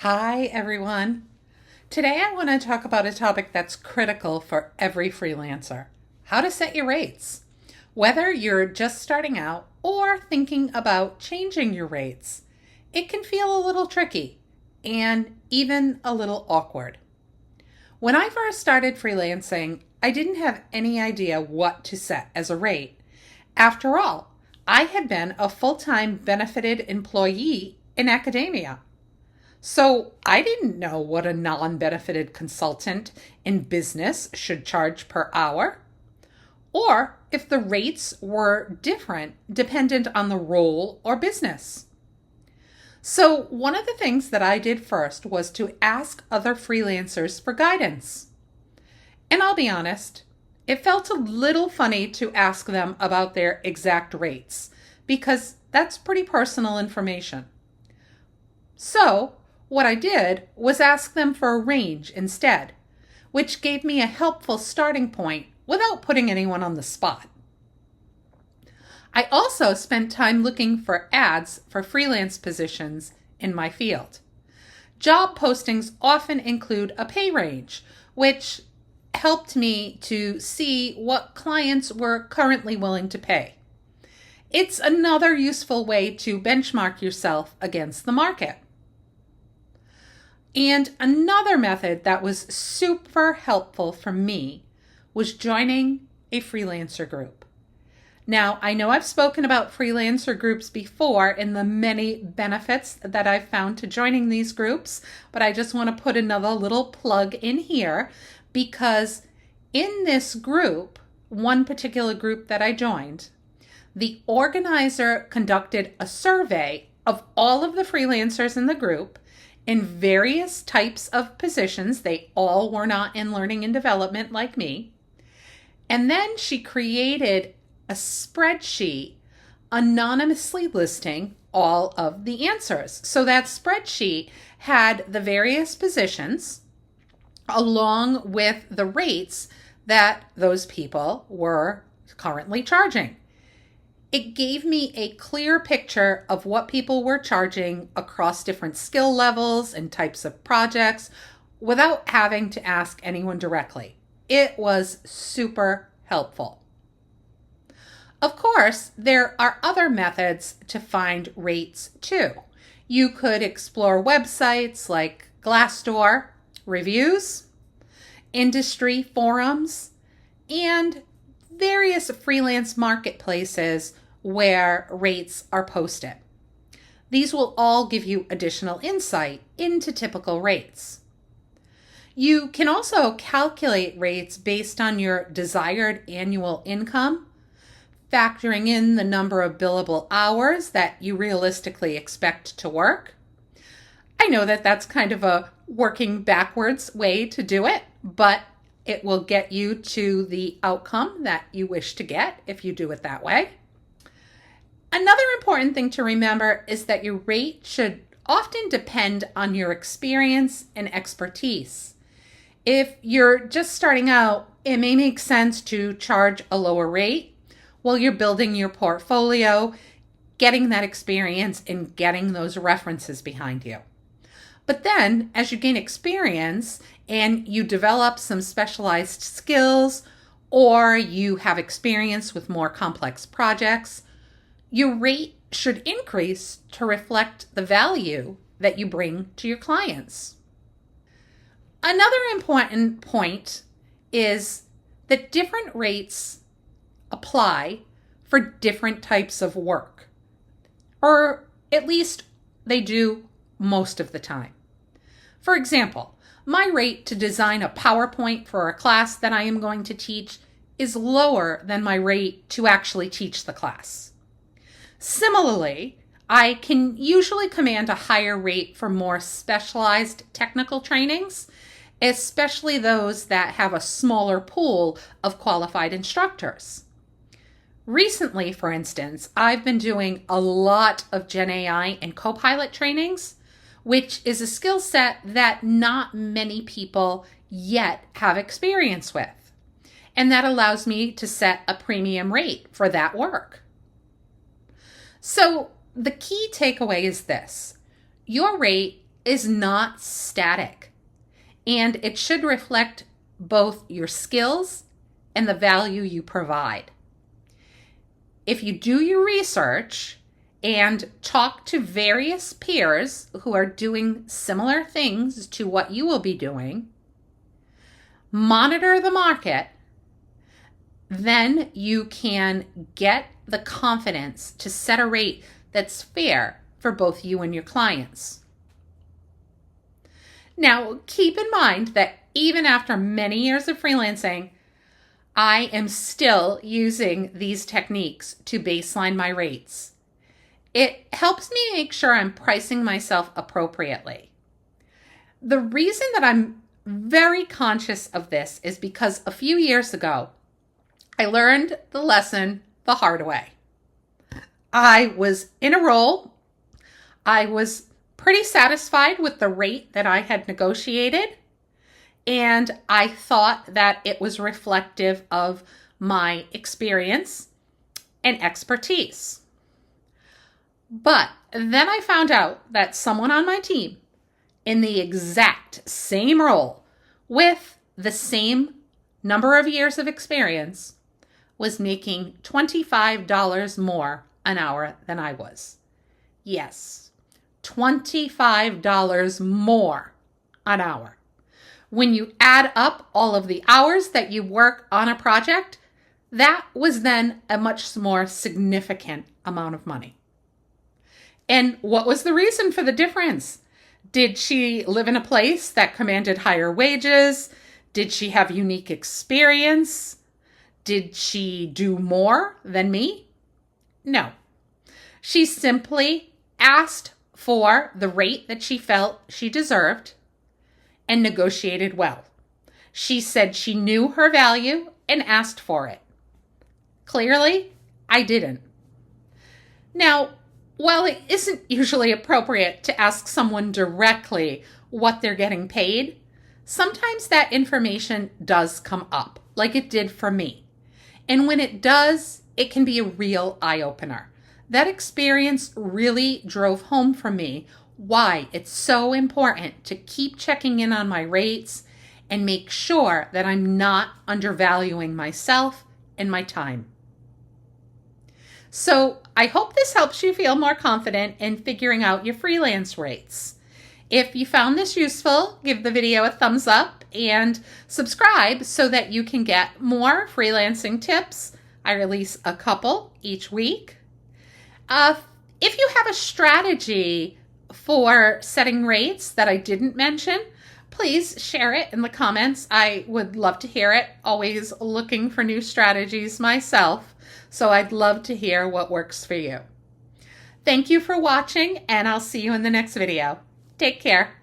Hi, everyone. Today I want to talk about a topic that's critical for every freelancer: how to set your rates. Whether you're just starting out or thinking about changing your rates, it can feel a little tricky and even a little awkward. When I first started freelancing, I didn't have any idea what to set as a rate. After all, I had been a full-time benefited employee in academia. So I didn't know what a non benefited consultant in business should charge per hour, or if the rates were different dependent on the role or business. So, one of the things that I did first was to ask other freelancers for guidance. And I'll be honest, it felt a little funny to ask them about their exact rates because that's pretty personal information. So, what I did was ask them for a range instead, which gave me a helpful starting point without putting anyone on the spot. I also spent time looking for ads for freelance positions in my field. Job postings often include a pay range, which helped me to see what clients were currently willing to pay. It's another useful way to benchmark yourself against the market. And another method that was super helpful for me was joining a freelancer group. Now, I know I've spoken about freelancer groups before and the many benefits that I've found to joining these groups, but I just want to put another little plug in here because in this group, one particular group that I joined, the organizer conducted a survey of all of the freelancers in the group in various types of positions. They all were not in learning and development like me. And then she created a spreadsheet anonymously listing all of the answers. So that spreadsheet had the various positions along with the rates that those people were currently charging. It gave me a clear picture of what people were charging across different skill levels and types of projects without having to ask anyone directly. It was super helpful. Of course, there are other methods to find rates too. You could explore websites like Glassdoor, reviews, industry forums, and various freelance marketplaces where rates are posted. These will all give you additional insight into typical rates. You can also calculate rates based on your desired annual income, factoring in the number of billable hours that you realistically expect to work. I know that that's kind of a working backwards way to do it, but it will get you to the outcome that you wish to get if you do it that way. Another important thing to remember is that your rate should often depend on your experience and expertise. If you're just starting out, it may make sense to charge a lower rate while you're building your portfolio, getting that experience, and getting those references behind you. But then, as you gain experience and you develop some specialized skills, or you have experience with more complex projects, your rate should increase to reflect the value that you bring to your clients. Another important point is that different rates apply for different types of work, or at least they do most of the time. For example, my rate to design a PowerPoint for a class that I am going to teach is lower than my rate to actually teach the class. Similarly, I can usually command a higher rate for more specialized technical trainings, especially those that have a smaller pool of qualified instructors. Recently, for instance, I've been doing a lot of Gen AI and Copilot trainings, which is a skill set that not many people yet have experience with. And that allows me to set a premium rate for that work. So the key takeaway is this: your rate is not static, and it should reflect both your skills and the value you provide. If you do your research and talk to various peers who are doing similar things to what you will be doing, monitor the market, then you can get the confidence to set a rate that's fair for both you and your clients. Now, keep in mind that even after many years of freelancing, I am still using these techniques to baseline my rates. It helps me make sure I'm pricing myself appropriately. The reason that I'm very conscious of this is because a few years ago, I learned the lesson the hard way. I was in a role. I was pretty satisfied with the rate that I had negotiated, and I thought that it was reflective of my experience and expertise. But then I found out that someone on my team in the exact same role with the same number of years of experience was making $25 more an hour than I was. Yes, $25 more an hour. When you add up all of the hours that you work on a project, that was then a much more significant amount of money. And what was the reason for the difference? Did she live in a place that commanded higher wages? Did she have unique experience? Did she do more than me? No. She simply asked for the rate that she felt she deserved and negotiated well. She said she knew her value and asked for it. Clearly, I didn't. Now, while it isn't usually appropriate to ask someone directly what they're getting paid, sometimes that information does come up, like it did for me. And when it does, it can be a real eye-opener. That experience really drove home for me why it's so important to keep checking in on my rates and make sure that I'm not undervaluing myself and my time. So I hope this helps you feel more confident in figuring out your freelance rates. If you found this useful, give the video a thumbs up and subscribe so that you can get more freelancing tips. I release a couple each week. If you have a strategy for setting rates that I didn't mention, please share it in the comments. I would love to hear it. Always looking for new strategies myself. So I'd love to hear what works for you. Thank you for watching, and I'll see you in the next video. Take care.